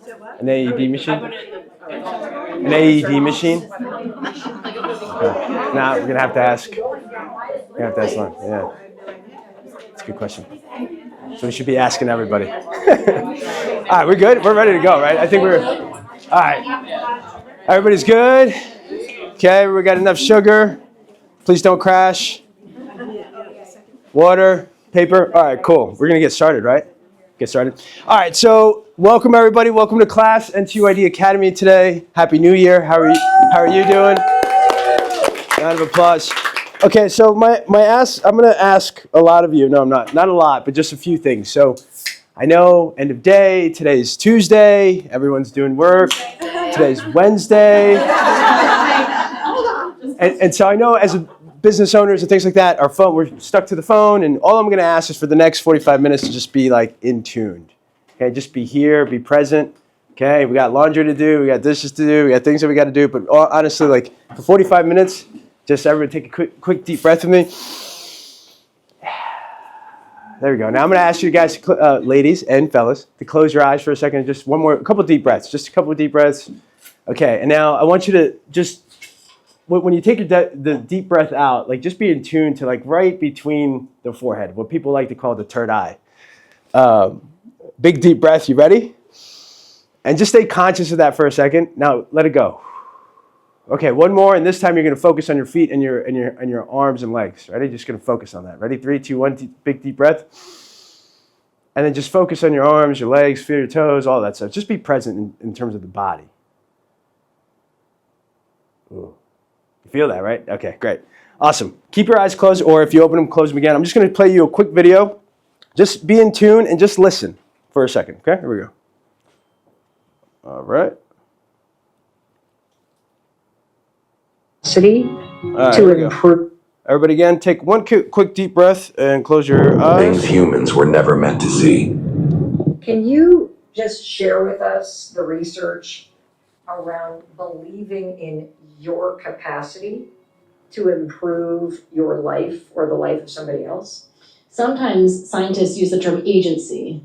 An AED machine? An AED machine? Nah, we're gonna have to ask. We're gonna have to ask Lauren. Yeah, that's a good question. So we should be asking everybody. All right, we're good. We're ready to go, right? I think we're. All right. Everybody's good. Okay, we got enough sugar. Please don't crash. Water, paper. All right, cool. We're gonna get started, right? Get started. All right, so welcome everybody. Welcome to class, NCUYD Academy today. Happy New Year. How are you doing? Round of applause. Okay, so I'm gonna ask a lot of you. No, I'm not. Not a lot, but just a few things. So I know end of day. Today's Tuesday. Everyone's doing work. Today's Wednesday. And so I know as a business owners and things like that, we're stuck to the phone, and all I'm going to ask is for the next 45 minutes to just be like in tuned. Okay, just be here, be present. Okay, we got laundry to do, we got dishes to do, we got things that we got to do, but honestly, like for 45 minutes, just everybody take a quick deep breath with me. There we go. Now I'm going to ask you guys, ladies and fellas, to close your eyes for a second. Just a couple deep breaths. Just a couple of deep breaths. Okay, and now I want you to just, when you take the deep breath out, like just be in tune to like right between the forehead, what people like to call the third eye. Big deep breath. You ready? And just stay conscious of that for a second. Now let it go. Okay, one more, and this time you're going to focus on your feet and your arms and legs. Ready? Just going to focus on that. Ready? 3, 2, 1. Big deep breath. And then just focus on your arms, your legs, feel your toes, all that stuff. Just be present in terms of the body. Ooh. You feel that, right? Okay, great. Awesome. Keep your eyes closed, or if you open them, close them again. I'm just going to play you a quick video. Just be in tune and just listen for a second. Okay, here we go. All right. To improve. Everybody again, take one quick deep breath and close your eyes. Things humans were never meant to see. Can you just share with us the research around believing in your capacity to improve your life or the life of somebody else? Sometimes scientists use the term agency.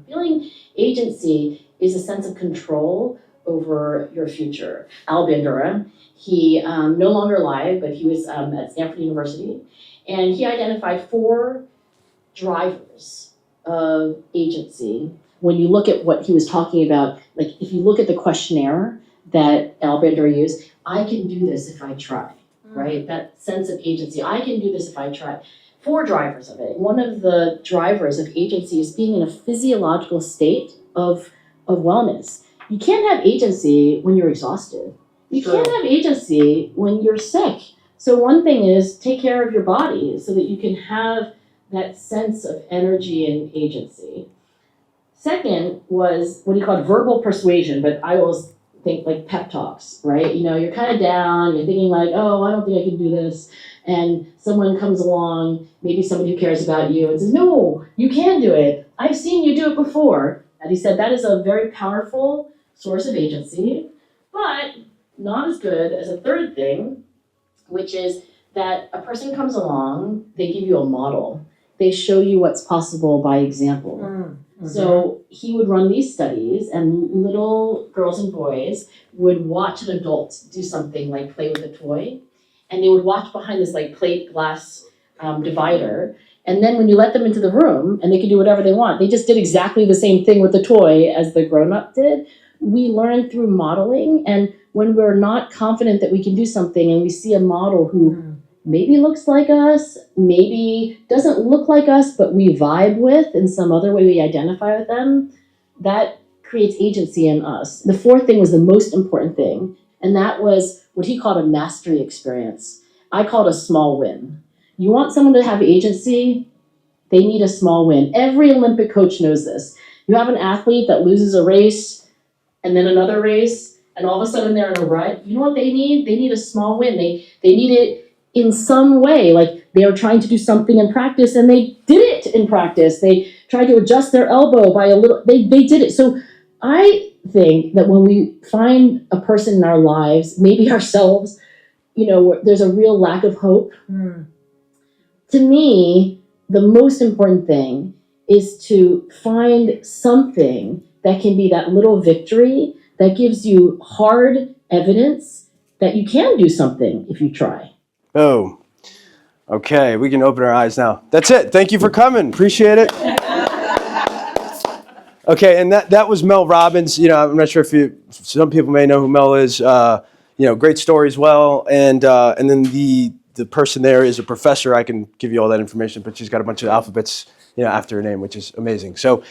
Feeling agency is a sense of control over your future. Al Bandura, he no longer alive, but he was at Stanford University, and he identified 4 drivers of agency. When you look at what he was talking about, like if you look at the questionnaire that Al Bandura used, I can do this if I try, right? That sense of agency, I can do this if I try. 4 drivers of it. One of the drivers of agency is being in a physiological state of wellness. You can't have agency when you're exhausted. You can't have agency when you're sick. So one thing is take care of your body so that you can have that sense of energy and agency. Second was what he called verbal persuasion, but I always think like pep talks, right? You know, you're kind of down, you're thinking like, oh, I don't think I can do this. And someone comes along, maybe somebody who cares about you, and says, no, you can do it. I've seen you do it before. And he said that is a very powerful source of agency, but not as good as a third thing, which is that a person comes along, they give you a model. They show you what's possible by example. Mm-hmm. So he would run these studies, and little girls and boys would watch an adult do something like play with a toy, and they would watch behind this like plate glass divider. And then when you let them into the room, and they can do whatever they want, they just did exactly the same thing with the toy as the grown-up did. We learn through modeling, and when we're not confident that we can do something and we see a model who maybe looks like us, maybe doesn't look like us, but we vibe with in some other way, we identify with them, that creates agency in us. The fourth thing was the most important thing, and that was what he called a mastery experience. I called a small win. You want someone to have agency, they need a small win. Every Olympic coach knows this. You have an athlete that loses a race and then another race, and all of a sudden they're in a rut. You know what they need? They need a small win. They need it in some way. Like they are trying to do something in practice and they did it in practice. They tried to adjust their elbow by a little, they did it. So I think that when we find a person in our lives, maybe ourselves, you know, there's a real lack of hope. To me, the most important thing is to find something that can be that little victory that gives you hard evidence that you can do something if you try. Boom. Okay, we can open our eyes now. That's it. Thank you for coming. Appreciate it. Okay, and that was Mel Robbins. I'm not sure if some people may know who Mel is. Great story as well. And then the person there is a professor. I can give you all that information, but she's got a bunch of alphabets, after her name, which is amazing. So,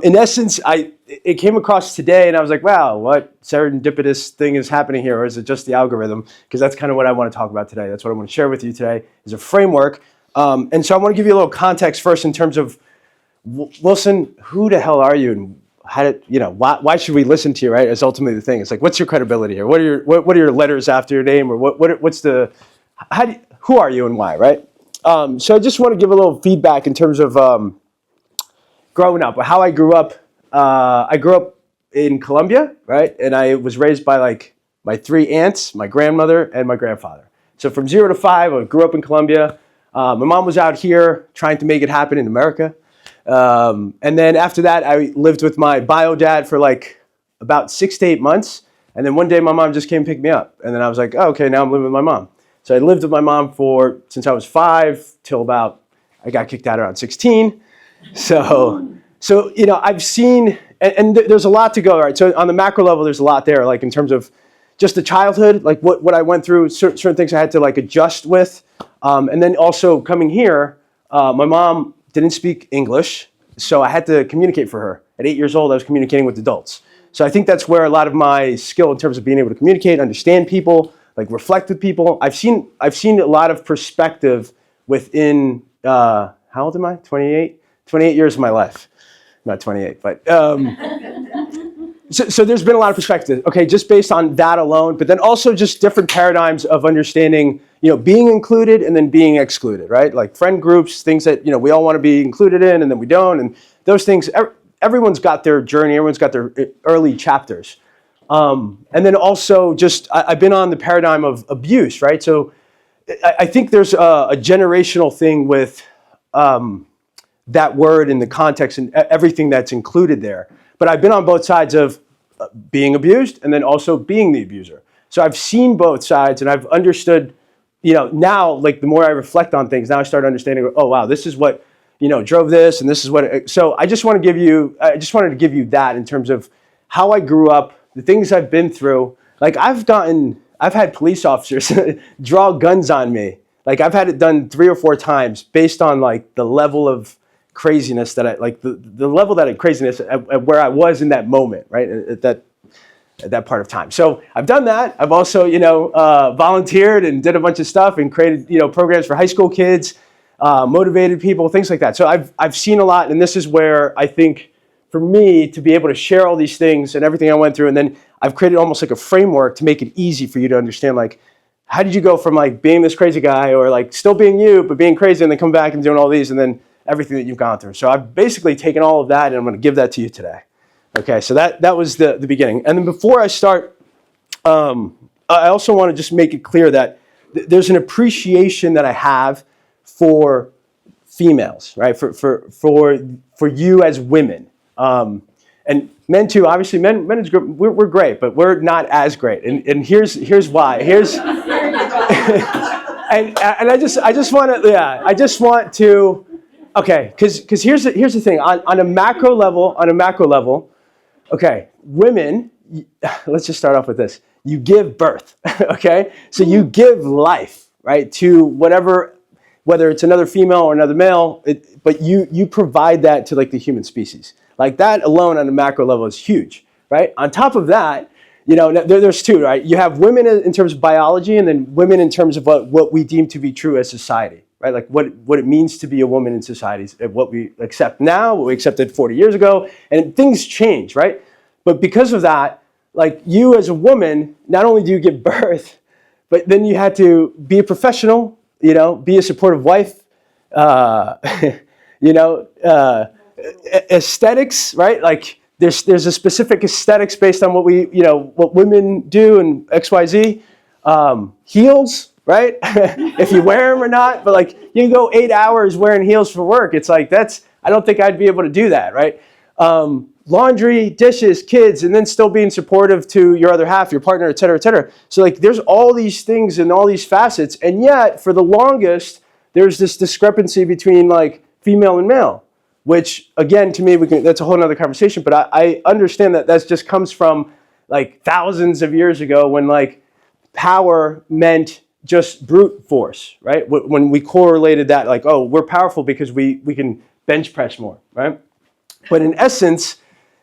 in essence, it came across today, and I was like, wow, what serendipitous thing is happening here, or is it just the algorithm? Because that's kind of what I want to talk about today. That's what I want to share with you today is a framework. And so I want to give you a little context first in terms of, Wilson, who the hell are you, and why should we listen to you? Right? Is ultimately the thing. It's like, what's your credibility here? What are your letters after your name, or who are you and why? Right? So I just want to give a little feedback in terms of growing up, how I grew up. I grew up in Colombia, right? And I was raised by my 3 aunts, my grandmother, and my grandfather. So from 0 to 5, I grew up in Colombia. My mom was out here trying to make it happen in America. And then after that, I lived with my bio dad for about 6 to 8 months. And then one day my mom just came and picked me up. And then I was like, oh, okay, now I'm living with my mom. So I lived with my mom since I was 5 till I got kicked out around 16. So I've seen, and there's a lot to go, right? So on the macro level, there's a lot there, in terms of just the childhood, what I went through, certain things I had to adjust with. And then also coming here, my mom didn't speak English, so I had to communicate for her. At 8 years old, I was communicating with adults. So I think that's where a lot of my skill in terms of being able to communicate, understand people, reflect with people. I've seen a lot of perspective within, how old am I? 28? 28 years of my life. Not 28, but so there's been a lot of perspective, okay, just based on that alone, but then also just different paradigms of understanding, being included and then being excluded, right? Like friend groups, things that, we all want to be included in and then we don't, and those things, everyone's got their journey, everyone's got their early chapters. And then also just, I've been on the paradigm of abuse, right? So I think there's a generational thing with that word in the context and everything that's included there. But I've been on both sides of being abused and then also being the abuser. So I've seen both sides and I've understood, now, the more I reflect on things, now I start understanding, oh, wow, this is what, drove this and this is what, so I just wanted to give you that in terms of how I grew up, the things I've been through. I've had police officers draw guns on me. I've had it done 3 or 4 times based on the level of craziness that the level of craziness at where I was in that moment, right? At that part of time. So I've done that. I've also, volunteered and did a bunch of stuff and created, programs for high school kids, motivated people, things like that. So I've seen a lot, and this is where I think for me to be able to share all these things and everything I went through, and then I've created almost a framework to make it easy for you to understand, how did you go from being this crazy guy or still being you, but being crazy and then come back and doing all these and then everything that you've gone through. So I've basically taken all of that and I'm going to give that to you today. Okay, so that was the beginning. And then before I start, I also want to just make it clear that there's an appreciation that I have for females, right? For you as women. And men too, obviously men is we're great, but we're not as great. And here's why. And I just want to okay, because here's the thing. On a macro level, okay, women, let's just start off with this. You give birth, okay? So you give life, right, to whatever, whether it's another female or another male, but you provide that to the human species. That alone on a macro level is huge, right? On top of that, there's 2, right? You have women in terms of biology and then women in terms of what we deem to be true as society, right? What it means to be a woman in society, what we accept now, what we accepted 40 years ago, and things change, right? But because of that, you as a woman, not only do you give birth, but then you had to be a professional, be a supportive wife, aesthetics, right? There's a specific aesthetics based on what what women do and XYZ. Heels, right? If you wear them or not, but you can go 8 hours wearing heels for work. It's I don't think I'd be able to do that, right? laundry, dishes, kids, and then still being supportive to your other half, your partner, et cetera, et cetera. So like there's all these things and all these facets, and yet for the longest, there's this discrepancy between like female and male, which again, to me, that's a whole nother conversation, but I understand that just comes from like thousands of years ago when like power meant just brute force, right? When we correlated that like, oh, we're powerful because we can bench press more, right? But in essence,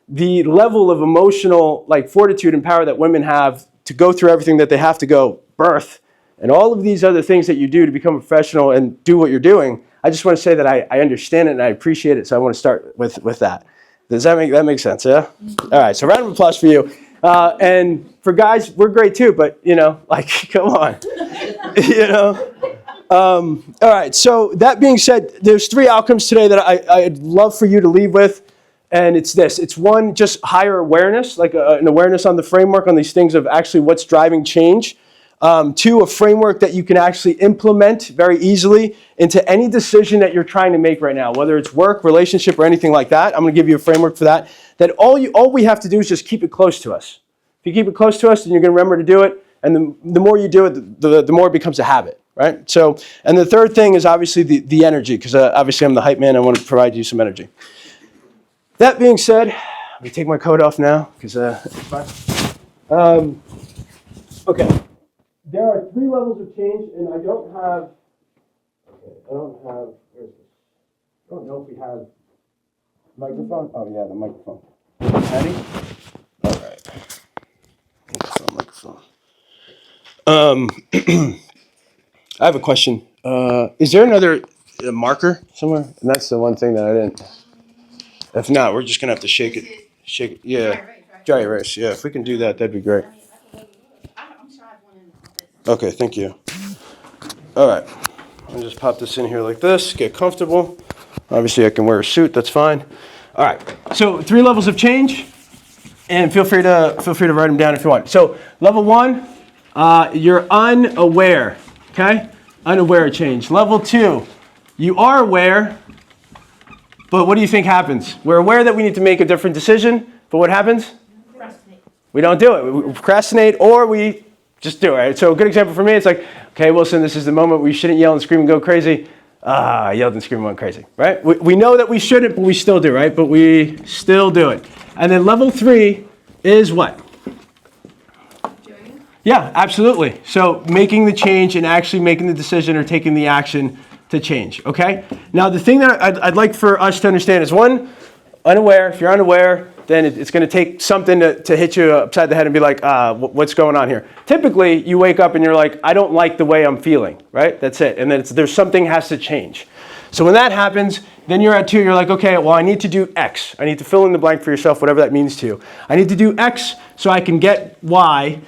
the level of emotional like fortitude and power that women have to go through everything that they have to go, birth, and all of these other things that you do to become a professional and do what you're doing, I just want to say that I understand it and I appreciate it, so I want to start with that. Does that make sense, yeah? All right, so round of applause for you. And for guys, we're great too, but, you know, like, come on, you know? All right, so that being said, there's 3 outcomes today that I'd love for you to leave with. And it's this. It's one, just higher awareness, like an awareness on the framework, on these things of actually what's driving change. 2, a framework that you can actually implement very easily into any decision that you're trying to make right now, whether it's work, relationship, or anything like that. I'm going to give you a framework for that. That all we have to do is just keep it close to us. If you keep it close to us, then you're going to remember to do it. And the more you do it, the more it becomes a habit, right? So, and the third thing is obviously the energy, because obviously I'm the hype man. I want to provide you some energy. That being said, let me take my coat off now, because it's fine. Okay. There are 3 levels of change, and I don't know if we have microphone. Oh yeah, the microphone. Ready? All right. Microphone. I have a question. Is there another marker somewhere? And that's the one thing that I didn't. If not, we're just gonna have to shake it. Shake it. Yeah. Dry erase. Yeah. If we can do that, that'd be great. Okay. Thank you. All right. I'll just pop this in here like this. Get comfortable. Obviously, I can wear a suit. That's fine. All right. So 3 levels of change, and feel free to write them down if you want. So level 1, you're unaware. Okay. Unaware of change. Level 2, you are aware. But what do you think happens? We're aware that we need to make a different decision, but what happens? We don't do it. We procrastinate, or we just do it. Right? So a good example for me, it's like, okay, Wilson, this is the moment we shouldn't yell and scream and go crazy. I yelled and screamed and went crazy, right? We know that we shouldn't, but we still do, right? But we still do it. And then level 3 is what? Doing it? Yeah, absolutely. So making the change and actually making the decision or taking the action to change, okay? Now, the thing that I'd like for us to understand is, 1, unaware. If you're unaware, then it's going to take something to hit you upside the head and be like, what's going on here? Typically, you wake up and you're like, I don't like the way I'm feeling, right? That's it. And then there's something has to change. So when that happens, then you're at 2, you're like, okay, well, I need to do X. I need to fill in the blank for yourself, whatever that means to you. I need to do X so I can get Y.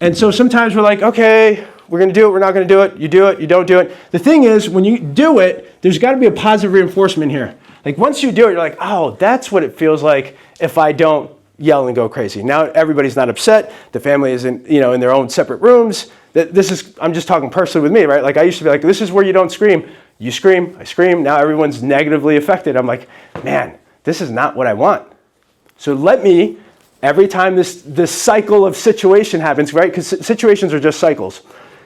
And so sometimes we're like, okay, we're going to do it, we're not going to do it, you don't do it. The thing is, when you do it, there's got to be a positive reinforcement here. Like once you do it, you're like, oh, that's what it feels like if I don't yell and go crazy. Now everybody's not upset. The family is in their own separate rooms. I'm just talking personally with me, right? Like I used to be like, this is where you don't scream. You scream, I scream. Now everyone's negatively affected. I'm like, man, this is not what I want. So let me, every time this cycle of situation happens, right? Because situations are just cycles.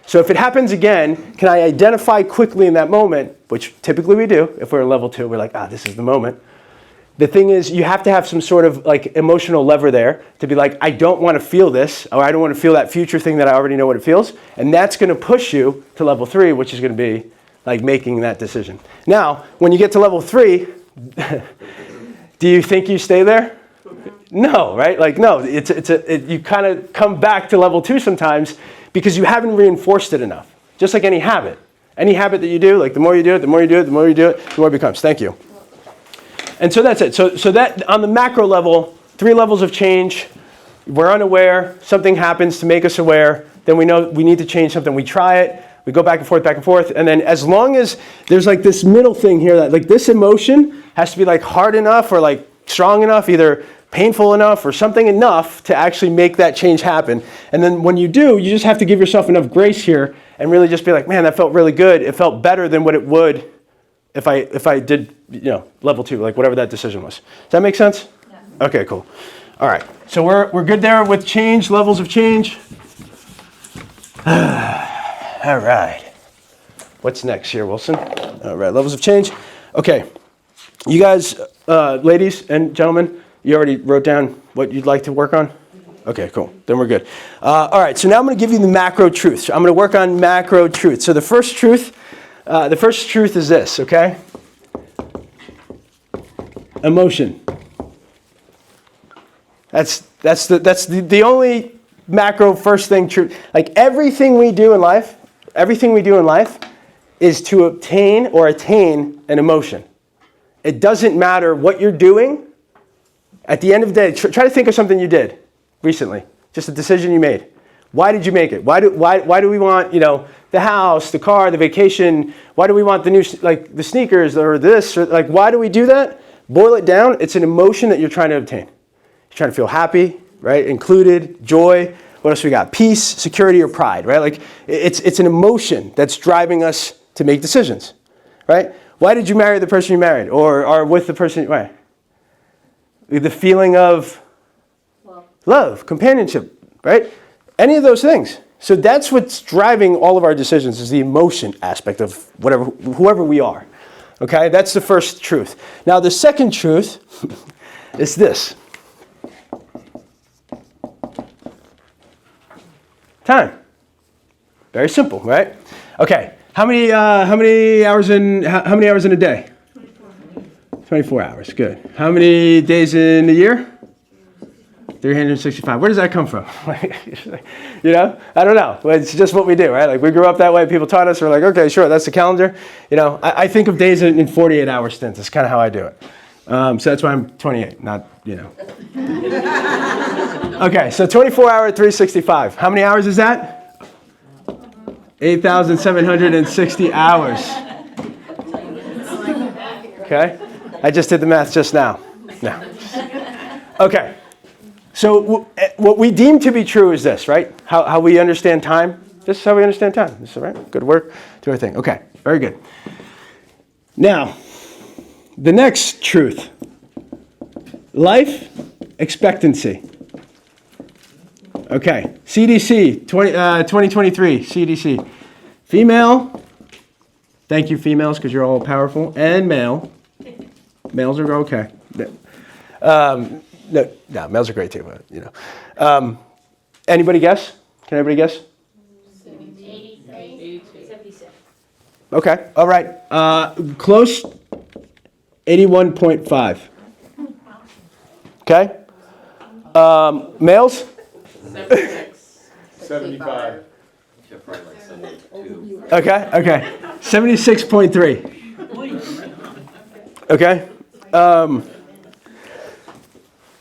So if it happens again, can I identify quickly in that moment, which typically we do. If we're in level 2, we're like, this is the moment. The thing is, you have to have some sort of like emotional lever there to be like, I don't want to feel this, or I don't want to feel that future thing that I already know what it feels. And that's going to push you to level 3, which is going to be like making that decision. Now, when you get to level 3, do you think you stay there? No, right? Like, no, you kind of come back to level 2 sometimes because you haven't reinforced it enough. Just like any habit. Any habit that you do, like the more you do it, the more you do it, the more you do it, the more it becomes. Thank you. And so that's it. So that on the macro level, 3 levels of change. We're unaware, something happens to make us aware, then we know we need to change something. We try it, we go back and forth, and then as long as there's like this middle thing here, that like this emotion has to be like hard enough or like strong enough, either painful enough or something enough to actually make that change happen. And then when you do, you just have to give yourself enough grace here and really just be like, man, that felt really good. It felt better than what it would if I did, level 2, like whatever that decision was. Does that make sense? Yeah. Okay, cool. All right. So we're good there with change, levels of change. All right. What's next here, Wilson? All right, levels of change. Okay. You guys, ladies and gentlemen, you already wrote down what you'd like to work on? Okay, cool. Then we're good. All right, so now I'm going to give you the macro truths. I'm going to work on macro truths. So the first truth is this, okay? Emotion. That's the only macro first thing truth. Like everything we do in life is to obtain or attain an emotion. It doesn't matter what you're doing. At the end of the day, try to think of something you did recently, just a decision you made. Why did you make it? Why do we want, the house, the car, the vacation? Why do we want the new, like the sneakers or this? Or like, why do we do that? Boil it down. It's an emotion that you're trying to obtain. You're trying to feel happy, right? Included, joy. What else we got? Peace, security, or pride, right? Like it's an emotion that's driving us to make decisions, right? Why did you marry the person you married, or are with the person? Why? The feeling of love, companionship, right? Any of those things. So that's what's driving all of our decisions is the emotion aspect of whoever we are. Okay, that's the first truth. Now the second truth is this. Time. Very simple, right? Okay. How many hours in a day? 24 hours. Good. How many days in a year? 365. Where does that come from? I don't know. It's just what we do, right? Like we grew up that way. People taught us. We're like, okay, sure, that's the calendar. I think of days in 48-hour stints. That's kind of how I do it. So that's why I'm 28, not. Okay, so 24-hour, 365. How many hours is that? 8,760 hours. Okay, I just did the math just now. No. Okay. So what we deem to be true is this, right? How we understand time. This is how we understand time. This is right. Good work. Do our thing. Okay. Very good. Now, the next truth. Life expectancy. Okay. CDC 2023. CDC. Female. Thank you, females, because you're all powerful. And male. Males are okay. No, males are great too, but Anybody guess? Can anybody guess? 83. 76. Okay, all right. Close, 81.5. Okay. Males? 75. Okay. 76.3. Okay.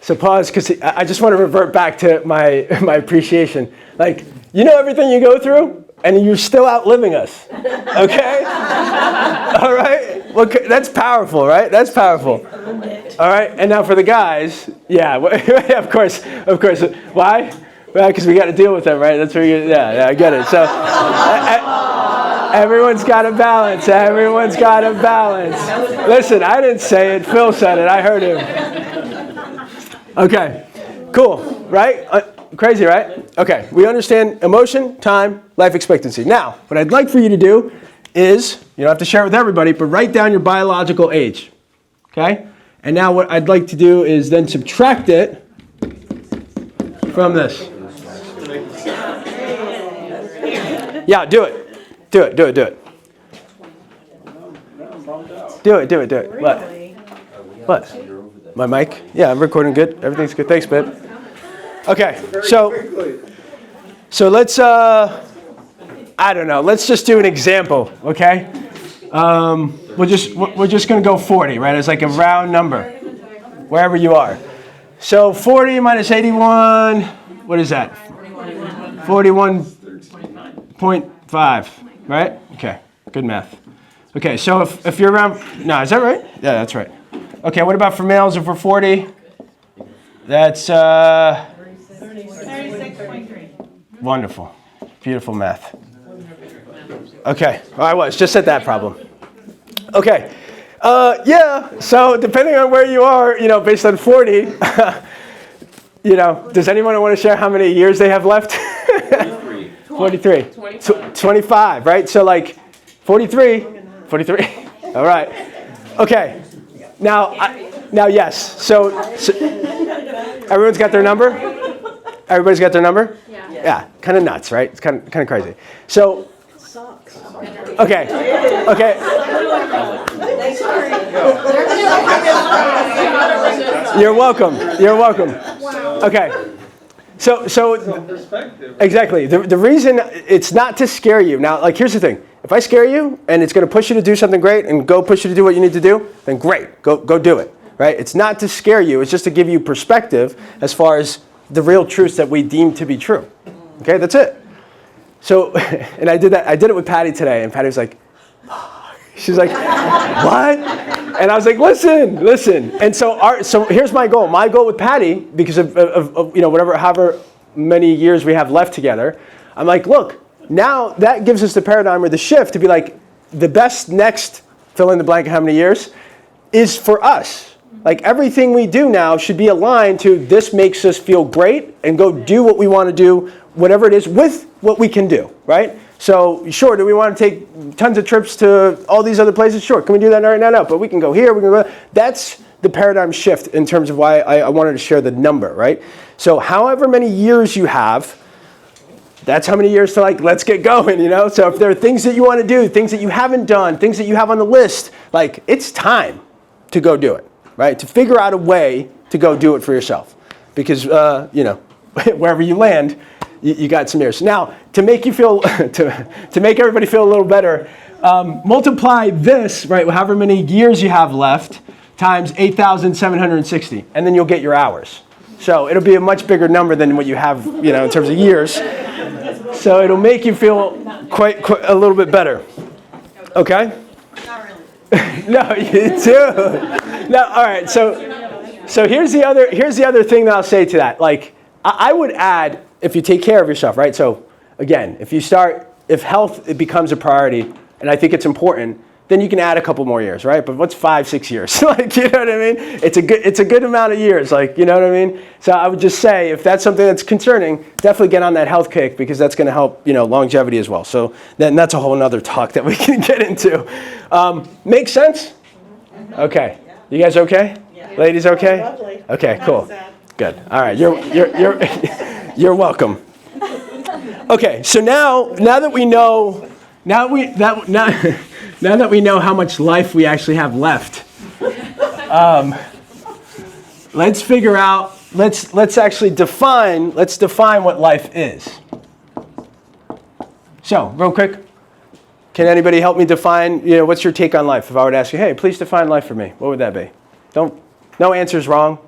So pause, because I just want to revert back to my appreciation. Like, everything you go through, and you're still outliving us. Okay? All right? Well, that's powerful, right? That's powerful. All right? And now for the guys, yeah, of course. Why? Well, because we got to deal with them, right? That's where yeah, I get it. So everyone's got a balance. Everyone's got a balance. Listen, I didn't say it. Phil said it. I heard him. Okay, cool, right? Crazy, right? Okay, we understand emotion, time, life expectancy. Now, what I'd like for you to do is, you don't have to share it with everybody, but write down your biological age, okay? And now what I'd like to do is then subtract it from this. Yeah, do it. Do it. What? My mic? Yeah, I'm recording good. Everything's good. Thanks, babe. Okay, so let's, I don't know. Let's just do an example, okay? We're just going to go 40, right? It's like a round number, wherever you are. So 40 minus 81, what is that? 41.5, right? Okay, good math. Okay, so if you're around, no, is that right? Yeah, that's right. Okay, what about for males if we're 40? That's 36.3. Wonderful. Beautiful math. Okay, I was just at that problem. Okay, Yeah. So depending on where you are, based on 40, does anyone want to share how many years they have left? 43. 25, right? So like 43. All right. Okay. Now, yes. So everyone's got their number? Everybody's got their number? Yeah. Kind of nuts, right? It's kind of crazy. So, okay. You're welcome. Okay. So exactly. The reason it's not to scare you. Now, like, here's the thing. If I scare you and it's going to push you to do something great and push you to do what you need to do, then great. Go do it. Right? It's not to scare you. It's just to give you perspective as far as the real truths that we deem to be true. Okay? That's it. So, and I did it with Patty today, and Patty was like, she's like, what? And I was like, listen. And so here's my goal. My goal with Patty, because of however many years we have left together, I'm like, look, now that gives us the paradigm or the shift to be like, the best next, fill in the blank how many years, is for us. Like, everything we do now should be aligned to this makes us feel great and go do what we want to do, whatever it is, with what we can do, right? So, sure, do we want to take tons of trips to all these other places? Sure. Can we do that right now? No. But we can go here. We can go there. That's the paradigm shift in terms of why I wanted to share the number, right? So however many years you have, that's how many years to, like, let's get going, So if there are things that you want to do, things that you haven't done, things that you have on the list, like, it's time to go do it, right? To figure out a way to go do it for yourself. Because, wherever you land, you got some years. Now, to make you feel, to make everybody feel a little better, multiply this, right, however many years you have left, times 8,760, and then you'll get your hours. So it'll be a much bigger number than what you have, in terms of years. So it'll make you feel quite a little bit better. Okay? Not really. No, you do. No, all right. So here's the other thing that I'll say to that. Like, I would add, if you take care of yourself, right? So again, if health it becomes a priority, and I think it's important, then you can add a couple more years, right? But what's 5-6 years? Like, you know what I mean? It's a good amount of years, like, you know what I mean? So I would just say, if that's something that's concerning, definitely get on that health kick, because that's going to help, longevity as well. So then that's a whole nother talk that we can get into. Make sense? Okay. You guys okay? Yeah. Ladies okay? Lovely. Okay, Not cool. sad. Good. All right. You're welcome. Okay. So now that we know. Now that we know how much life we actually have left, let's figure out. Let's actually define. Let's define what life is. So, real quick, can anybody help me define? What's your take on life? If I were to ask you, hey, please define life for me, what would that be? No answer's wrong.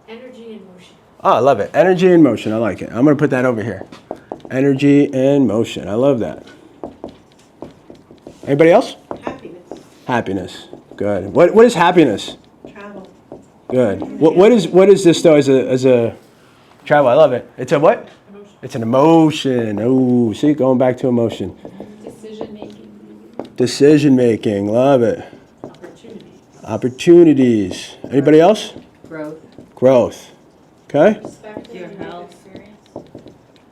Energy and motion. Oh, I love it. Energy and motion. I like it. I'm going to put that over here. Energy and motion. I love that. Anybody else? Happiness. Happiness. Good. What is happiness? Travel. Good. What is this though as a travel? I love it. It's a what? Emotion. It's an emotion. Oh, see, going back to emotion. Decision making. Decision making. Love it. Opportunities. Opportunities. Anybody else? Growth. Okay. Perspective. Your health. Experience.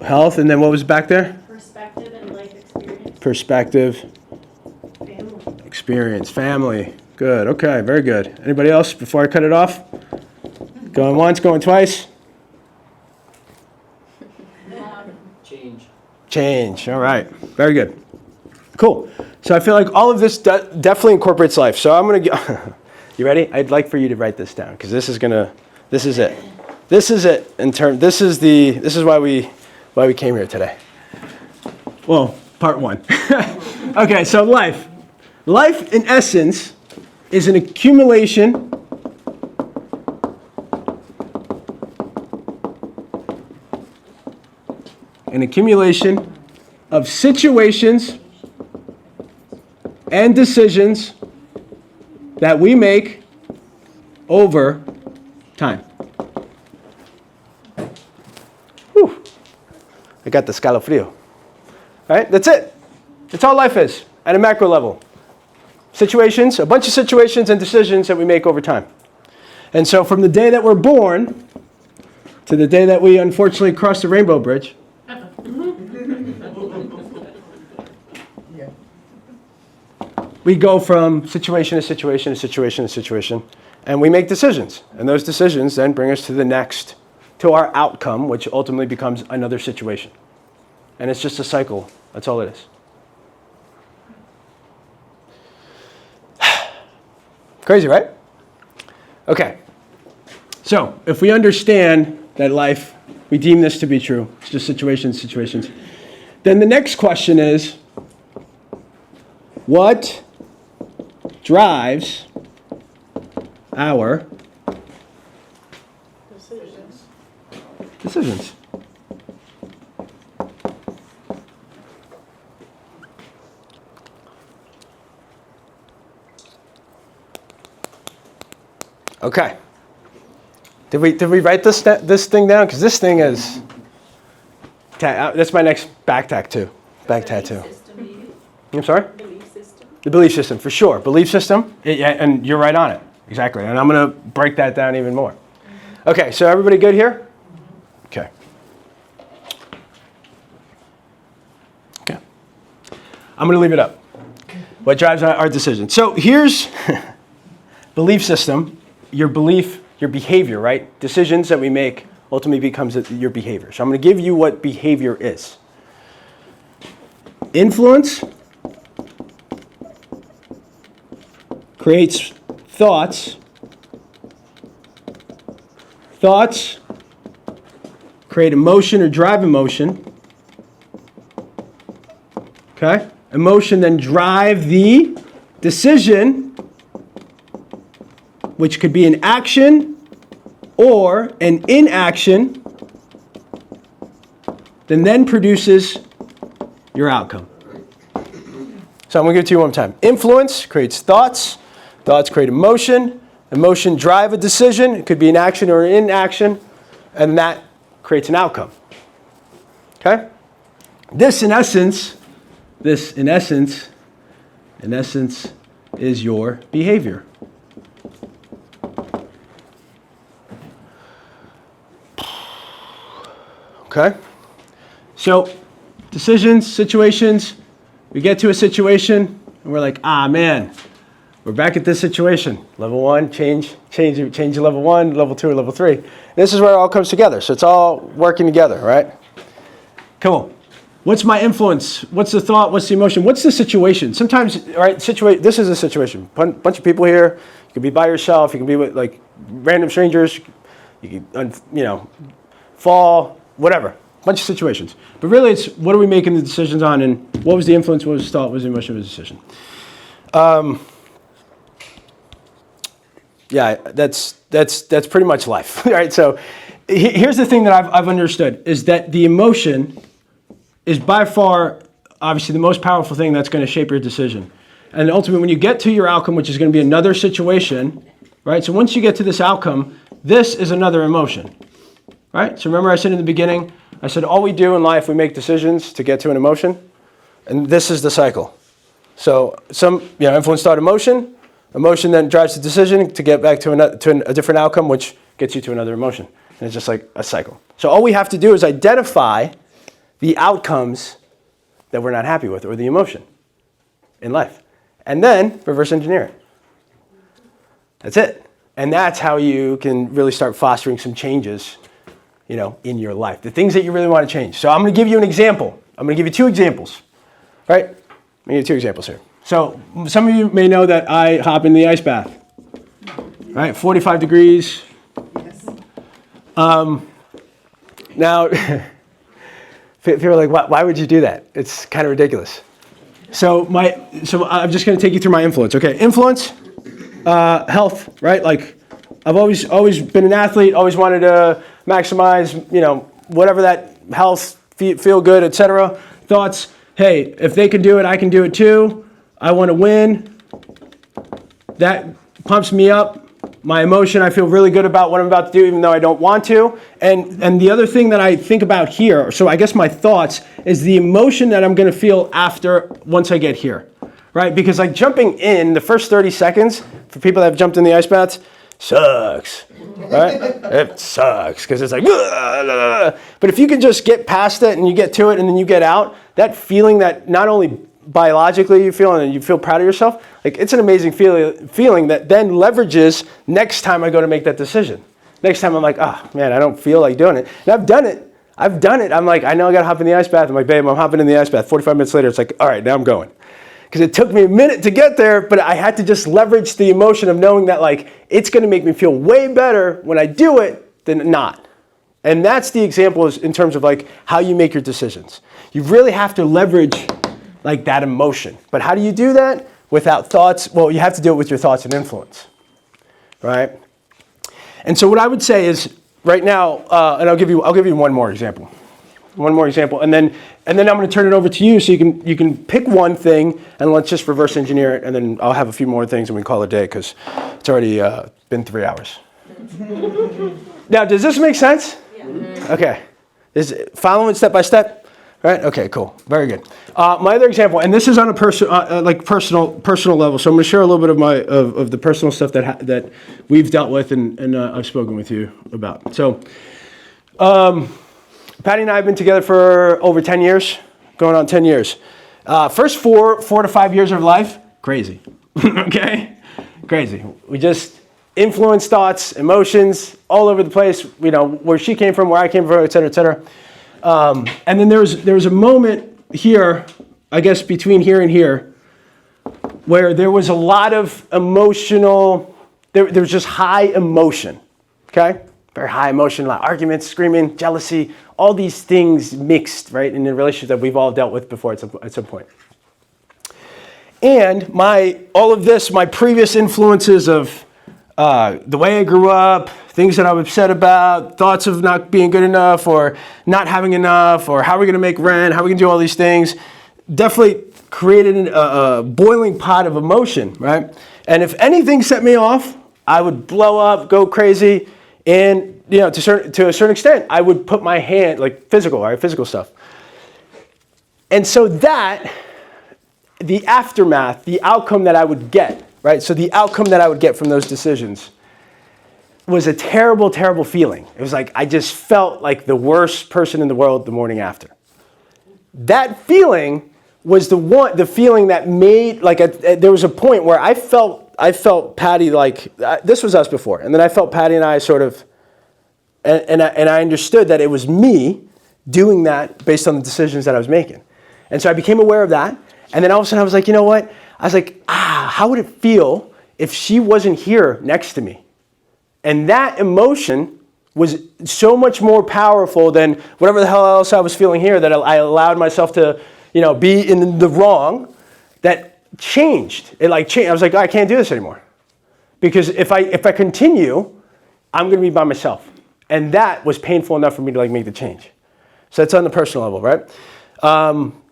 Health, and then what was back there? Perspective and life experience. Perspective. Family. Experience. Family. Good. Okay. Very good. Anybody else before I cut it off? Going once, going twice? Change. All right. Very good. Cool. So I feel like all of this definitely incorporates life. So I'm going to you ready? I'd like for you to write this down, because this is it. This is it this is why we came here today. Well, part one. Okay, so life. Life, in essence, is an accumulation of situations and decisions that we make over time. Whew. I got the scalofrío. All right, that's it. That's all life is at a macro level. situations, a bunch of situations and decisions that we make over time. And so from the day that we're born to the day that we unfortunately cross the rainbow bridge, we go from situation to situation to situation to situation, and we make decisions. And those decisions then bring us to our outcome, which ultimately becomes another situation. And it's just a cycle. That's all it is. Crazy, right? Okay. So if we understand that life, we deem this to be true, it's just situations, then the next question is, what drives our decisions? Okay. Did we write this thing down? Because this thing is, that's my next back tattoo. I'm sorry? Belief system. The belief system, for sure. Belief system, and you're right on it. Exactly. And I'm going to break that down even more. Okay, so everybody good here? Okay. Okay. I'm going to leave it up. What drives our decision? So here's belief system, your belief, your behavior, right? Decisions that we make ultimately becomes your behavior. So I'm going to give you what behavior is. Influence creates thoughts. Thoughts create emotion or drive emotion. Okay? Emotion then drive the decision, which could be an action or an inaction, then produces your outcome. So I'm going to give it to you one more time. Influence creates thoughts. Thoughts create emotion. Emotion drive a decision. It could be an action or an inaction. And that creates an outcome. Okay? This in essence is your behavior. Okay? So, decisions, situations, we get to a situation, and we're like, man, we're back at this situation. Level 1, change to level 1, level 2, or level 3. This is where it all comes together. So it's all working together, right? Cool. What's my influence? What's the thought? What's the emotion? What's the situation? Sometimes, right, this is a situation. Bunch of people here. You can be by yourself. You can be with, like, random strangers. You can, fall, whatever. Bunch of situations. But really, it's what are we making the decisions on, and what was the influence, what was the thought, what was the emotion, what was the decision? Yeah, that's pretty much life, right? So here's the thing that I've understood, is that the emotion is by far, obviously, the most powerful thing that's going to shape your decision. And ultimately, when you get to your outcome, which is going to be another situation, right? So once you get to this outcome, this is another emotion, right? So remember I said in the beginning, I said all we do in life, we make decisions to get to an emotion, and this is the cycle. So influence, thought, emotion. Emotion then drives the decision to get back to a different outcome, which gets you to another emotion. And it's just like a cycle. So all we have to do is identify the outcomes that we're not happy with, or the emotion in life, and then reverse engineer it. That's it. And that's how you can really start fostering some changes, in your life. The things that you really want to change. So I'm going to give you an example. I'm going to give you 2 examples, right? I'm going to give you 2 examples here. So some of you may know that I hop in the ice bath, right? 45 degrees. Yes. Now, people are like, why would you do that? It's kind of ridiculous. So I'm just going to take you through my influence. Okay, influence, health, right? Like, I've always been an athlete, always wanted to maximize, whatever that health, feel good, etc. Thoughts, hey, if they can do it, I can do it too. I want to win. That pumps me up. My emotion, I feel really good about what I'm about to do, even though I don't want to. And the other thing that I think about here, so I guess my thoughts, is the emotion that I'm going to feel once I get here. right? Because like jumping in the first 30 seconds for people that have jumped in the ice baths sucks, right? It sucks because it's like, but if you can just get past it and you get to it and then you get out, that feeling that not only biologically you feel and you feel proud of yourself, like it's an amazing feeling that then leverages next time I go to make that decision. Next time I'm like, oh man, I don't feel like doing it. And I've done it. I'm like, I know I got to hop in the ice bath. I'm like, babe, I'm hopping in the ice bath. 45 minutes later, it's like, all right, now I'm going. Because it took me a minute to get there, but I had to just leverage the emotion of knowing that like, it's going to make me feel way better when I do it than not. And that's the example in terms of like how you make your decisions. You really have to leverage like that emotion. But how do you do that? Without thoughts? Well, you have to do it with your thoughts and influence, right? And so what I would say is, right now, and I'll give you one more example, and then I'm going to turn it over to you so you can pick one thing and let's just reverse engineer it, and then I'll have a few more things and we can call it a day because it's already been 3 hours. Now, does this make sense? Yeah. Okay, is it following step by step? Right? Okay, cool. Very good. My other example, and this is on a personal level, so I'm going to share a little bit of the personal stuff that we've dealt with and I've spoken with you about. So, Patty and I have been together for over 10 years, going on 10 years. First 4 to 5 years of life, crazy. Okay, crazy. We just influence thoughts, emotions, all over the place. You know where she came from, where I came from, et cetera, et cetera. And then there was a moment here, I guess between here and here, where there was a lot of emotional, there was just high emotion, okay? Very high emotion, a lot of arguments, screaming, jealousy, all these things mixed, right, in the relationship that we've all dealt with before at some point. And all of this, my previous influences of the way I grew up, things that I'm upset about, thoughts of not being good enough or not having enough, or how are we going to make rent, how are we going to do all these things, definitely created a boiling pot of emotion, right? And if anything set me off, I would blow up, go crazy, and to a certain extent, I would put my hand, like physical stuff. And so that, the aftermath, the outcome that I would get, right? So the outcome that I would get from those decisions was a terrible, terrible feeling. It was like I just felt like the worst person in the world the morning after. That feeling was the feeling that made, like there was a point where I felt Patty like, this was us before, and then I felt Patty and I sort of, and I understood that it was me doing that based on the decisions that I was making. And so I became aware of that, and then all of a sudden I was like, you know what? I was like, how would it feel if she wasn't here next to me? And that emotion was so much more powerful than whatever the hell else I was feeling here, that I allowed myself to, be in the wrong, that changed. It like changed. I was like, I can't do this anymore. Because if I continue, I'm going to be by myself. And that was painful enough for me to like make the change. So that's on the personal level, right?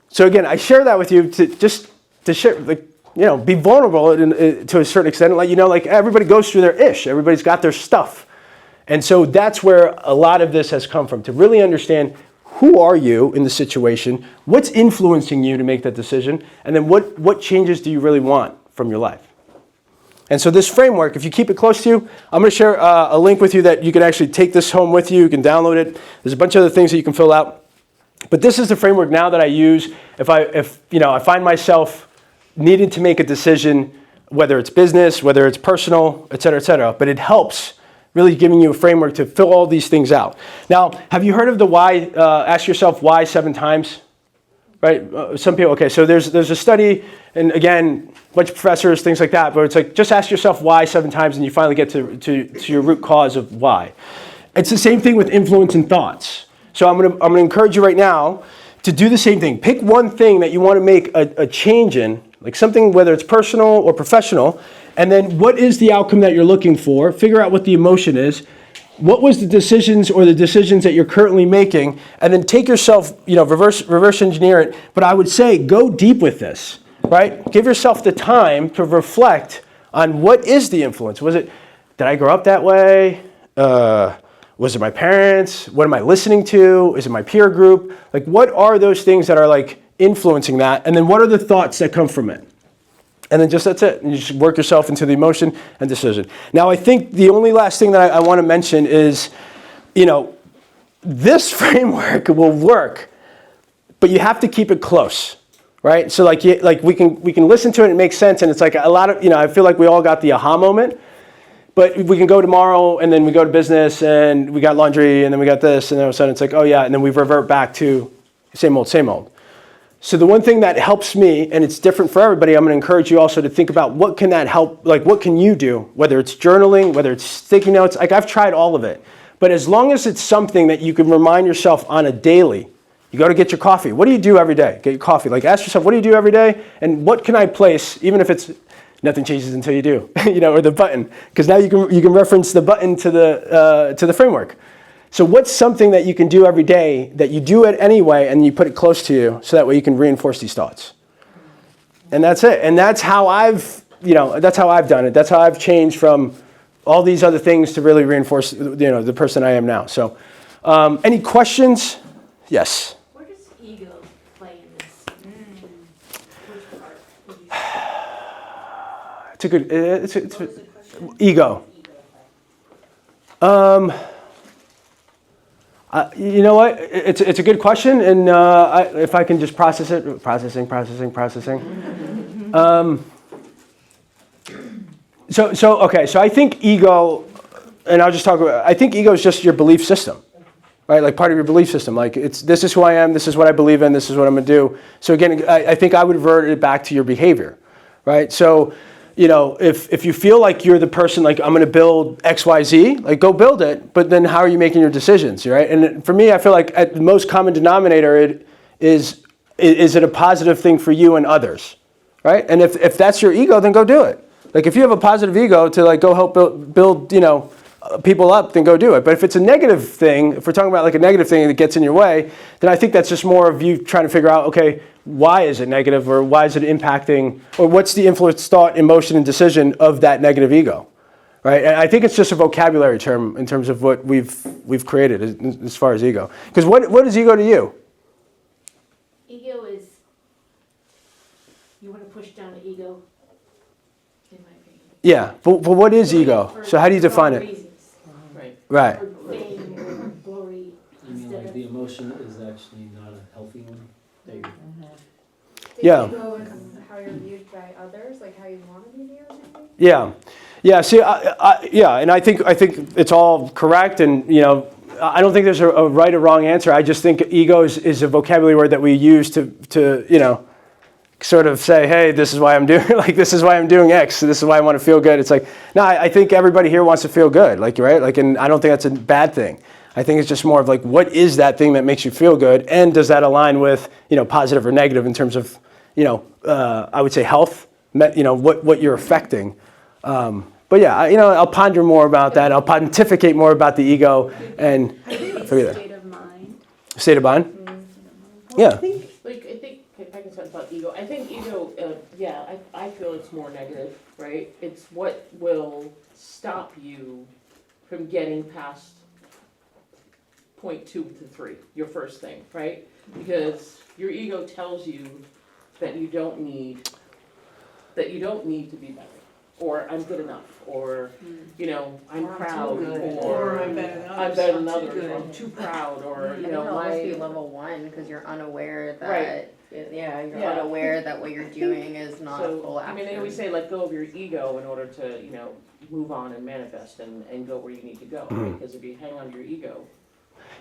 So again, I share that with you to share, like, be vulnerable to a certain extent, and let you know, like, everybody goes through their ish. Everybody's got their stuff. And so that's where a lot of this has come from, to really understand who are you in the situation, what's influencing you to make that decision, and then what changes do you really want from your life. And so this framework, if you keep it close to you, I'm going to share a link with you that you can actually take this home with you. You can download it. There's a bunch of other things that you can fill out. But this is the framework now that I use if I find myself needed to make a decision, whether it's business, whether it's personal, et cetera, but it helps really giving you a framework to fill all these things out. Now, have you heard of the why, ask yourself why 7 times, right? Some people, okay, so there's a study, and again, a bunch of professors, things like that, but it's like, just ask yourself why 7 times and you finally get to your root cause of why. It's the same thing with influence and thoughts. So I'm gonna encourage you right now to do the same thing. Pick one thing that you want to make a change in, like something, whether it's personal or professional, and then what is the outcome that you're looking for? Figure out what the emotion is. What was the decisions that you're currently making? And then take yourself, reverse engineer it. But I would say go deep with this, right? Give yourself the time to reflect on what is the influence. Did I grow up that way? Was it my parents? What am I listening to? Is it my peer group? Like, what are those things that are like influencing that? And then what are the thoughts that come from it? And then just that's it. And you just work yourself into the emotion and decision. Now, I think the only last thing that I want to mention is, this framework will work, but you have to keep it close, right? So like we can listen to it and it makes sense, and it's like a lot of, I feel like we all got the aha moment, but we can go tomorrow and then we go to business and we got laundry and then we got this, and then all of a sudden it's like, oh yeah, and then we revert back to same old, same old. So the one thing that helps me, and it's different for everybody, I'm going to encourage you also to think about what can that help, like what can you do, whether it's journaling, whether it's sticky notes, like I've tried all of it. But as long as it's something that you can remind yourself on a daily, you go to get your coffee. What do you do every day? Get your coffee. Like ask yourself, what do you do every day? And what can I place, even if it's nothing changes until you do, or the button. Because now you can reference the button to the framework. So what's something that you can do every day that you do it anyway and you put it close to you so that way you can reinforce these thoughts? And that's it. And that's how I've done it. That's how I've changed from all these other things to really reinforce, the person I am now. So any questions? Yes. Where does ego play in this? Which part would you say? It's a good, What was the question? ego. You know what? It's a good question, and if I can just process it, processing. So I think ego, and I'll just talk about. I think ego is just your belief system, right? Like part of your belief system. Like this is who I am. This is what I believe in. This is what I'm gonna do. So again, I think I would revert it back to your behavior, right? So. If you feel like you're the person, like I'm going to build XYZ, like go build it, but then how are you making your decisions, right? And for me, I feel like at the most common denominator is it a positive thing for you and others, right? And if that's your ego, then go do it. Like if you have a positive ego to like go help build people up, then go do it. But if it's a negative thing, if we're talking about like a negative thing that gets in your way, then I think that's just more of you trying to figure out, okay, why is it negative, or why is it impacting, or what's the influence, thought, emotion, and decision of that negative ego, right? And I think it's just a vocabulary term in terms of what we've created as far as ego. Because what is ego to you? Ego is, you want to push down the ego, in my opinion. Yeah, but what is ego? For So how do you define wrong it? reasons. Right. Right. For fame or glory You mean instead like of. the emotion is actually not a healthy one? There you go. Yeah. Ego is how you're viewed by others, like how you want to be viewed, maybe? Yeah. See, and I think it's all correct, and I don't think there's a right or wrong answer. I just think ego is a vocabulary word that we use to sort of say, hey, this is why I'm doing this is why I'm doing X. This is why I want to feel good. It's like, no, I think everybody here wants to feel good, right? Like, and I don't think that's a bad thing. I think it's just more of like, what is that thing that makes you feel good, and does that align with positive or negative in terms of I would say health, what you're affecting. But yeah, I'll ponder more about that. I'll pontificate more about the ego and figure that. State of mind. State of mind? Yeah. I think if I can talk about ego, I think ego, I feel it's more negative, right? It's what will stop you from getting past point 2 to 3, your first thing, right? Because your ego tells you that you don't need to be better, or I'm good enough, or I'm proud, or I'm better than others, or I'm too proud, or I think it'll almost be level 1 because you're unaware that you're unaware that what you're doing is not full action. I mean, they always say let go of your ego in order to move on and manifest and go where you need to go. Right? Because if you hang on to your ego.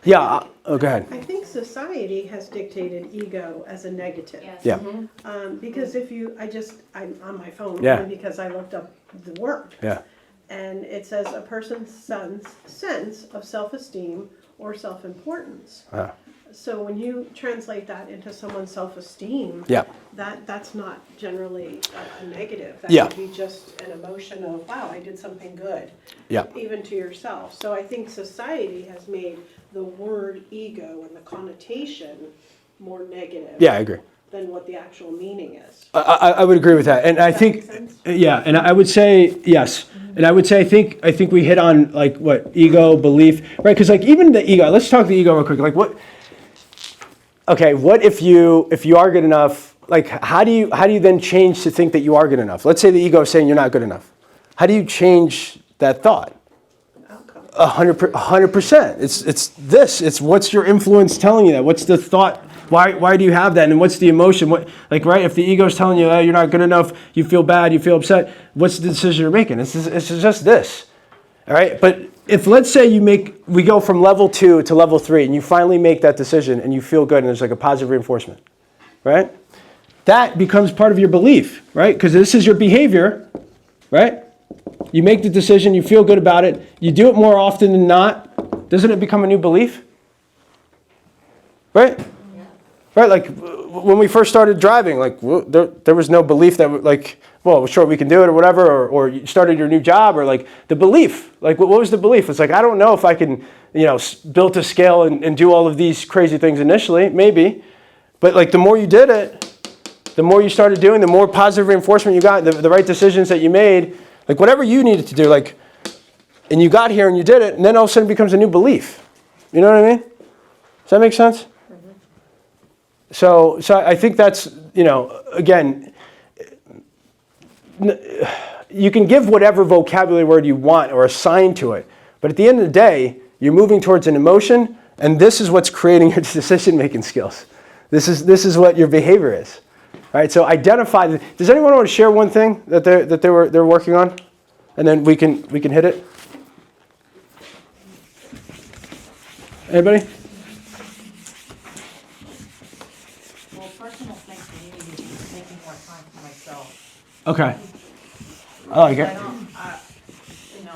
Yeah. Go ahead. I think society has dictated ego as a negative. Yes. Yeah. Because I'm on my phone because I looked up the word. Yeah. And it says a person's sense of self-esteem or self-importance. So when you translate that into someone's self-esteem, that's not generally a negative. That could be just an emotion of, wow, I did something good. Yeah. Even to yourself. So I think society has made the word ego and the connotation more negative. Yeah, I agree. Than what the actual meaning is. I would agree with that, and I think, and I would say yes, and I would say I think we hit on like what ego, belief, right? Because like even the ego. Let's talk the ego real quick. Like what? Okay, what if you are good enough? like how do you then change to think that you are good enough? Let's say the ego is saying you're not good enough. How do you change that thought? 100%. It's what's your influence telling you that? What's the thought? Why do you have that? And what's the emotion? Right? If the ego is telling you, you're not good enough, you feel bad, you feel upset. What's the decision you're making? It's just this. All right. But if let's say we go from level 2 to level 3, and you finally make that decision, and you feel good, and there's like a positive reinforcement, right? That becomes part of your belief, right? Because this is your behavior, right? You make the decision, you feel good about it, you do it more often than not, doesn't it become a new belief? Right? Yeah. Right, like when we first started driving, like there was no belief that like, well, sure, we can do it or whatever, or you started your new job, or like the belief, like what was the belief? It's like, I don't know if I can, build to scale and do all of these crazy things initially, maybe, but like the more you did it, the more you started doing, the more positive reinforcement you got, the right decisions that you made, like whatever you needed to do, like, and you got here and you did it, and then all of a sudden it becomes a new belief. You know what I mean? Does that make sense? Mm-hmm. So I think that's, again, you can give whatever vocabulary word you want or assign to it, but at the end of the day, you're moving towards an emotion, and this is what's creating your decision-making skills. This is what your behavior is. All right, so identify. Does anyone want to share one thing that they're working on, and then we can hit it? Anybody? Well, personal thing for me is taking more time for myself. Okay. I like it.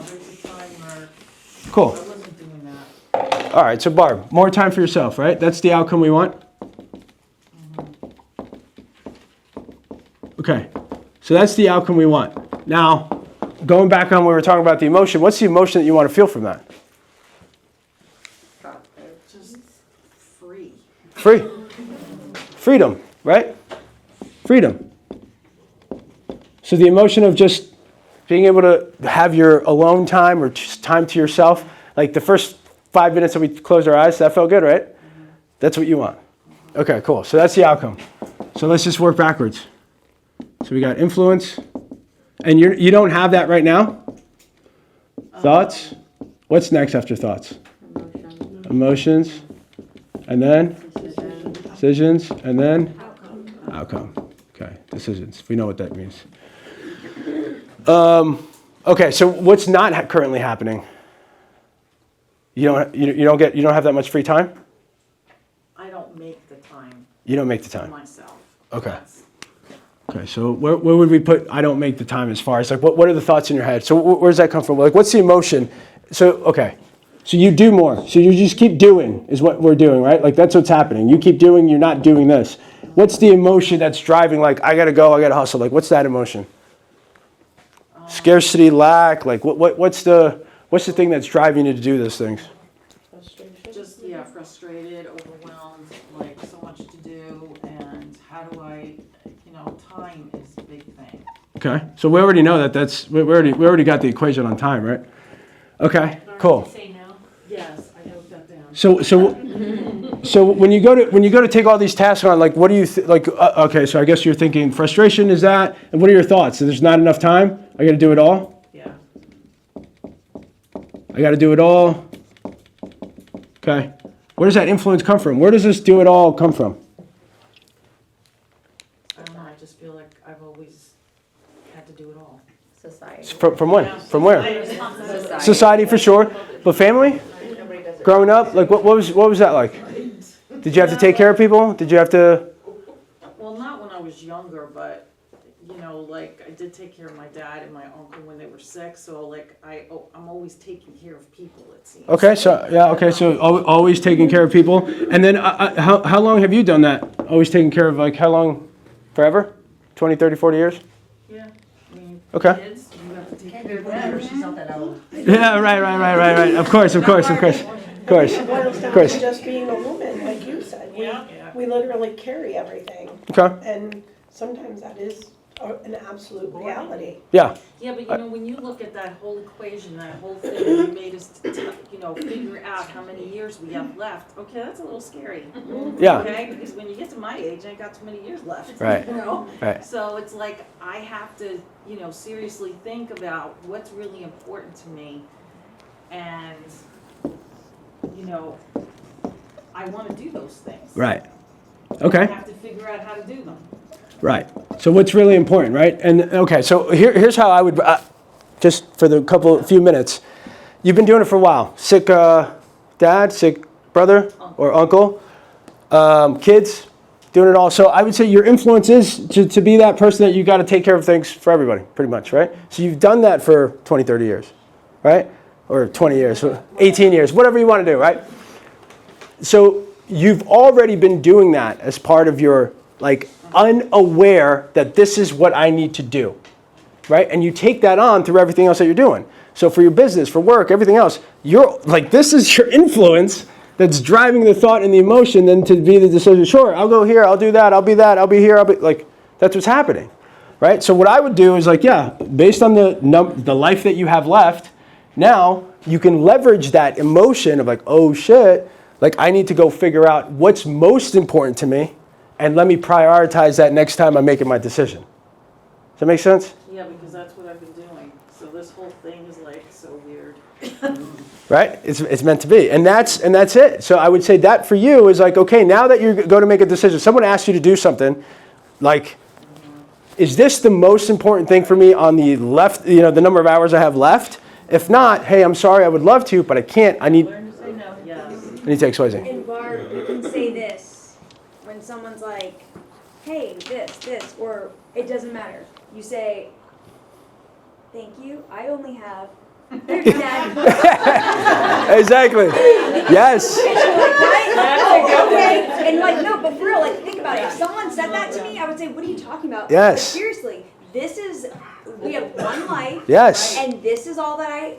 There's a time where Cool. I wasn't doing that. All right, so Barb, more time for yourself, right? That's the outcome we want. Okay, so that's the outcome we want. Now, going back on when we were talking about the emotion, what's the emotion that you want to feel from that? Just free. Free. Freedom, right? Freedom. So the emotion of just being able to have your alone time or just time to yourself, like the first 5 minutes that we closed our eyes, that felt good, right? Mm-hmm. That's what you want. Okay, cool. So that's the outcome. So let's just work backwards. So we got influence, and you don't have that right now? Thoughts? What's next after thoughts? Emotions. And then? Decisions. And then? Outcome. Okay, decisions. We know what that means. Okay, so what's not currently happening? You don't have that much free time? I don't make the time. You don't make the time. For myself. Okay. Okay, so where would we put I don't make the time as far as like what are the thoughts in your head? So where does that come from? Like what's the emotion? So okay, so you do more. So you just keep doing is what we're doing, right? Like that's what's happening. You keep doing, you're not doing this. What's the emotion that's driving like I gotta go, I gotta hustle? Like what's that emotion? Scarcity, lack, like what's the thing that's driving you to do those things? Just frustrated, overwhelmed, like so much to do, and how do I, time is a big thing. Okay, so we already know we already got the equation on time, right? Okay, cool. Say no? Yes, I wrote that down. So when you go to take all these tasks on, like what do you okay, so I guess you're thinking frustration is that, and what are your thoughts? So there's not enough time? I got to do it all? Yeah. I got to do it all? Okay. Where does that influence come from? Where does this do it all come from? I don't know, I just feel like I've always had to do it all. Society. From when? From where? Society. Society for sure. But family? Growing up? Like what was that like? Did you have to take care of people? Did you have to? Well, not when I was younger, but like I did take care of my dad and my uncle when they were sick. So like I'm always taking care of people. It seems. Okay, so always taking care of people. And then how long have you done that? Always taking care of like how long? Forever? 20, 30, 40 years? Yeah. I mean, Okay. kids, you have to take care of them. She's not that old. Yeah, right. Of course. It boils down to just being a woman, like you said. We literally carry everything. Okay. And sometimes that is an absolute reality. Yeah. Yeah, but when you look at that whole equation, that whole thing, you made us, figure out how many years we have left. Okay, that's a little scary. Yeah. Okay, because when you get to my age, I ain't got too many years left. Right. You know? Right. So it's like, I have to, seriously think about what's really important to me. And, I want to do those things. Right. I Okay. have to figure out how to do them. Right. So what's really important, right? And okay, so here's how I would, just for the few minutes, you've been doing it for a while. Sick dad, sick brother or uncle, kids, doing it all. So I would say your influence is to be that person that you got to take care of things for everybody, pretty much, right? So you've done that for 20, 30 years, right? Or 20 years, 18 years, whatever you want to do, right? So you've already been doing that as part of your, unaware that this is what I need to do, right? And you take that on through everything else that you're doing. So for your business, for work, everything else, this is your influence that's driving the thought and the emotion then to be the decision. Sure, I'll go here, I'll do that, I'll be that, I'll be here, that's what's happening, right? So what I would do is based on the life that you have left, now you can leverage that emotion of oh shit, I need to go figure out what's most important to me and let me prioritize that next time I'm making my decision. Does that make sense? Yeah, because that's what I've been doing. So this whole thing is so weird. Right? It's meant to be. And that's it. So I would say that for you is okay, now that you're going to make a decision, someone asks you to do something, is this the most important thing for me on the left, the number of hours I have left? If not, hey, I'm sorry, I would love to, but I can't. I need Learn to say no. Yes. to XYZ. And Barb, you can say this when someone's like, hey, this, or it doesn't matter. You say, thank you, I only have 30 seconds. Exactly. Yes. And you're like, what? Oh, okay. And no, but for real, think about it. If someone said that to me, I would say, what are you talking about? Yes. But seriously, we have one life. Yes. And this is all that I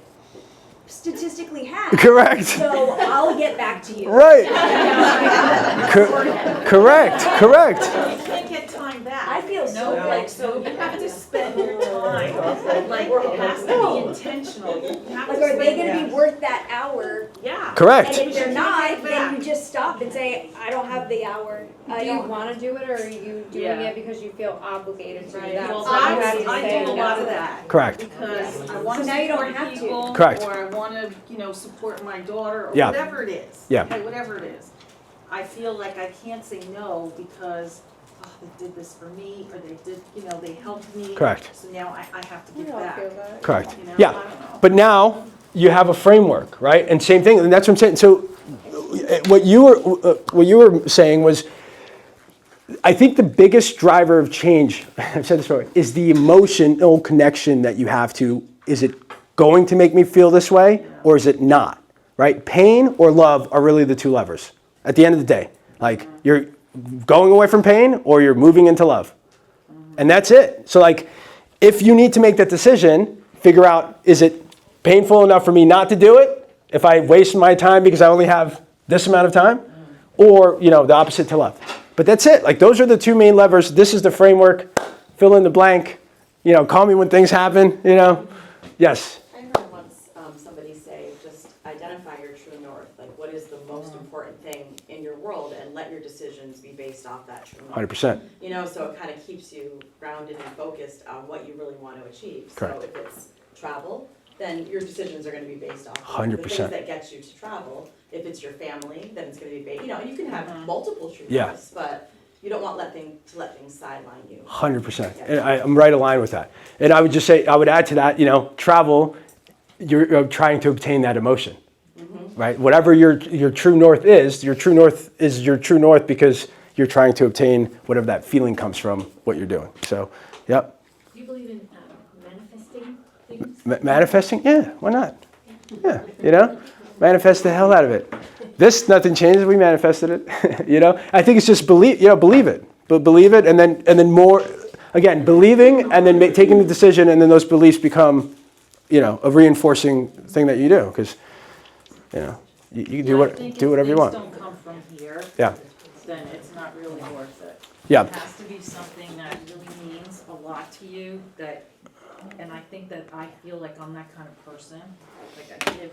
statistically have. Correct. So I'll get back to you. Right. Correct. You can't get time back. I feel so so you have to spend your time. It has to be intentional. You have to are they spend going to be worth that hour? Yeah. Correct. And if they're not, Back. then you just stop and say, I don't have the hour. Do you want to do it, or are you doing it because you feel obligated to do that? Well, So you have I to say do a lot no. of that. Correct. Because I want to So now you don't support have to. people, Correct. or I want to, support my daughter, or Yeah. whatever it is. Yeah. Okay, whatever it is. I feel like I can't say no because they did this for me, or they did, they helped me. Correct. So now I have to We give all back. feel that. Correct. I Yeah. don't know. But now you have a framework, right? And same thing, and that's what I'm saying. So what you were saying was, I think the biggest driver of change, I've said this before, is the emotional connection that you have to, is it going to make me feel this way or is it not, right? Pain or love are really the two levers at the end of the day. You're going away from pain or you're moving into love. And that's it. So if you need to make that decision, figure out, is it painful enough for me not to do it if I waste my time because I only have this amount of time? Or, the opposite to love. But that's it. Those are the two main levers. This is the framework. Fill in the blank. Call me when things happen. Yes. I heard once somebody say, just identify your true north. What is the most important thing in your world, and let your decisions be based off that true north. 100%. So it kind of keeps you grounded and focused on what you really want to achieve. Correct. So if it's travel, then your decisions are going to be based off 100%. the things that get you to travel. If it's your family, then it's going to be based, and you can have multiple true Yeah. norths, but you don't want to let things sideline you. 100%. And I'm right aligned with that. And I would just say, I would add to that, travel, you're trying to obtain that emotion, right? Whatever your true north is your true north because you're trying to obtain whatever that feeling comes from what you're doing. So, yep. Do you believe in manifesting things? Manifesting? Yeah, why not? Yeah, manifest the hell out of it. Nothing changes. We manifested it. I think it's just believe it, but believe it, and then more. Again, believing, and then taking the decision, and then those beliefs become, a reinforcing thing that you do, because, you can do whatever you want. If things don't come from here, Yeah. then it's not really worth it. Yeah. It has to be something that really means a lot to you, and I think that I feel like I'm that kind of person. I give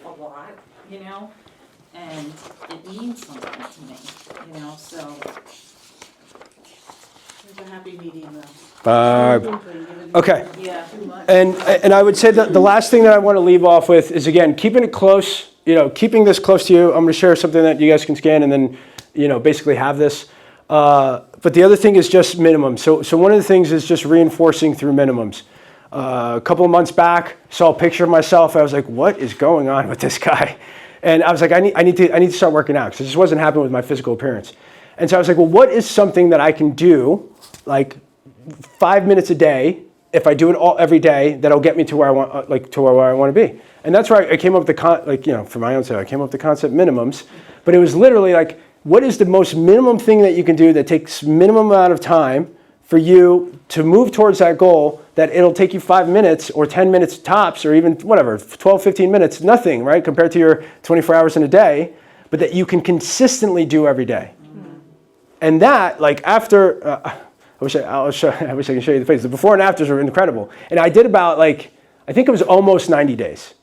a lot, and it means something to me, so happy medium though. Okay. Yeah. And I would say that the last thing that I want to leave off with is, again, keeping it close, keeping this close to you. I'm going to share something that you guys can scan and then, basically have this. But the other thing is just minimums. So one of the things is just reinforcing through minimums. A couple of months back, saw a picture of myself. I was like, what is going on with this guy? And I was like, I need to start working out because this wasn't happening with my physical appearance. And so I was like, well, what is something that I can do, like 5 minutes a day, if I do it every day, that'll get me to where I want, to where I want to be. And that's where I came up with for my own sake, I came up with the concept minimums. But it was literally like, what is the most minimum thing that you can do that takes minimum amount of time for you to move towards that goal, that it'll take you 5 minutes or 10 minutes tops, or even whatever, 12, 15 minutes, nothing, right, compared to your 24 hours in a day, but that you can consistently do every day. And that, like, after, I wish I could show you the face. The before and afters were incredible. And I did about, I think it was almost 90 days.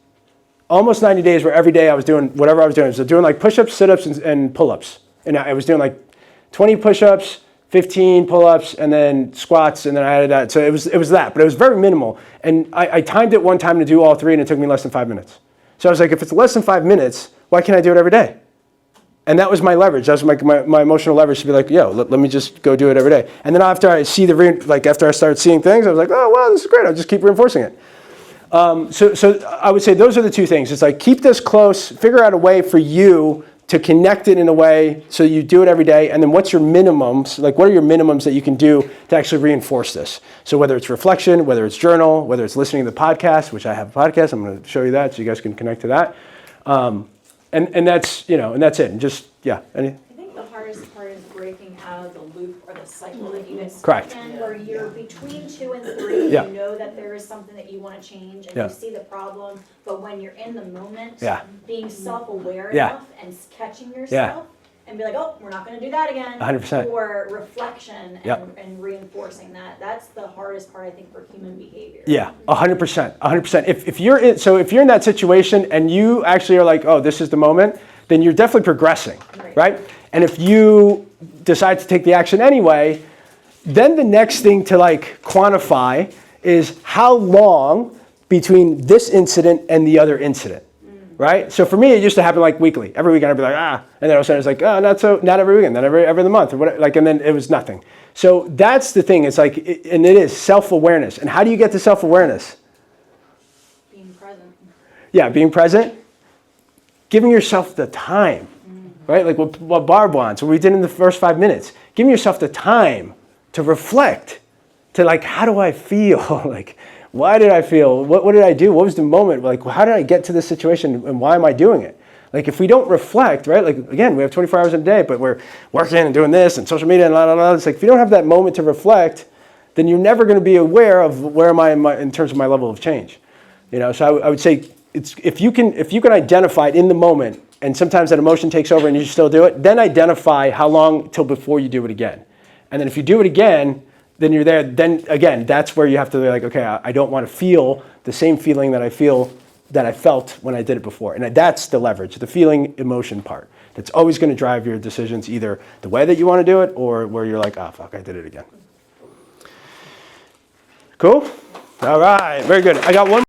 Almost 90 days where every day I was doing whatever I was doing. So doing like push-ups, sit-ups, and pull-ups. And I was doing like 20 push-ups, 15 pull-ups, and then squats, and then I added that. So it was that, but it was very minimal. And I timed it one time to do all three, and it took me less than 5 minutes. So I was like, if it's less than 5 minutes, why can't I do it every day? And that was my leverage. That was my emotional leverage to be like, yo, let me just go do it every day. And then after I see after I started seeing things, I was like, oh, wow, this is great. I'll just keep reinforcing it. So I would say those are the two things. It's like, keep this close, figure out a way for you to connect it in a way so you do it every day. And then what's your minimums? Like, what are your minimums that you can do to actually reinforce this? So whether it's reflection, whether it's journal, whether it's listening to the podcast, which I have a podcast, I'm going to show you that so you guys can connect to that. And that's, and that's it. And just, yeah. I think the hardest part is breaking out of the loop or the cycle that you guys Correct. in, where you're between 2 and 3, Yeah. you know that there is something that you want to change, and Yeah. you see the problem, but when you're in the moment, Yeah. being self-aware Yeah. enough and catching yourself, and be like, oh, we're not going to do that again. 100%. Or reflection Yep. and reinforcing that. That's the hardest part, I think, for human behavior. Yeah, 100%, 100%. If you're in that situation and you actually are like, oh, this is the moment, then you're definitely progressing, right? And if you decide to take the action anyway, then the next thing to quantify is how long between this incident and the other incident. Right? So for me, it used to happen weekly. Every weekend I'd be like, and then all of a sudden it's like, not every weekend, then every other month, or whatever, and then it was nothing. So that's the thing. It's and it is self-awareness. And how do you get to self-awareness? Being present. Yeah, being present. Giving yourself the time, right? Like what Barb wants, what we did in the first 5 minutes. Giving yourself the time to reflect, to how do I feel? Why did I feel? What did I do? What was the moment? How did I get to this situation, and why am I doing it? If we don't reflect, right? Again, we have 24 hours in a day, but we're working and doing this and social media and blah, blah, blah. It's if you don't have that moment to reflect, then you're never going to be aware of where am I in terms of my level of change. So I would say if you can identify it in the moment, and sometimes that emotion takes over and you still do it, then identify how long till before you do it again. And then if you do it again, then you're there. Then again, that's where you have to be okay, I don't want to feel the same feeling that I felt when I did it before. And that's the leverage, the feeling emotion part. That's always going to drive your decisions, either the way that you want to do it or where you're like, oh, fuck, I did it again. Cool? All right, very good. I got one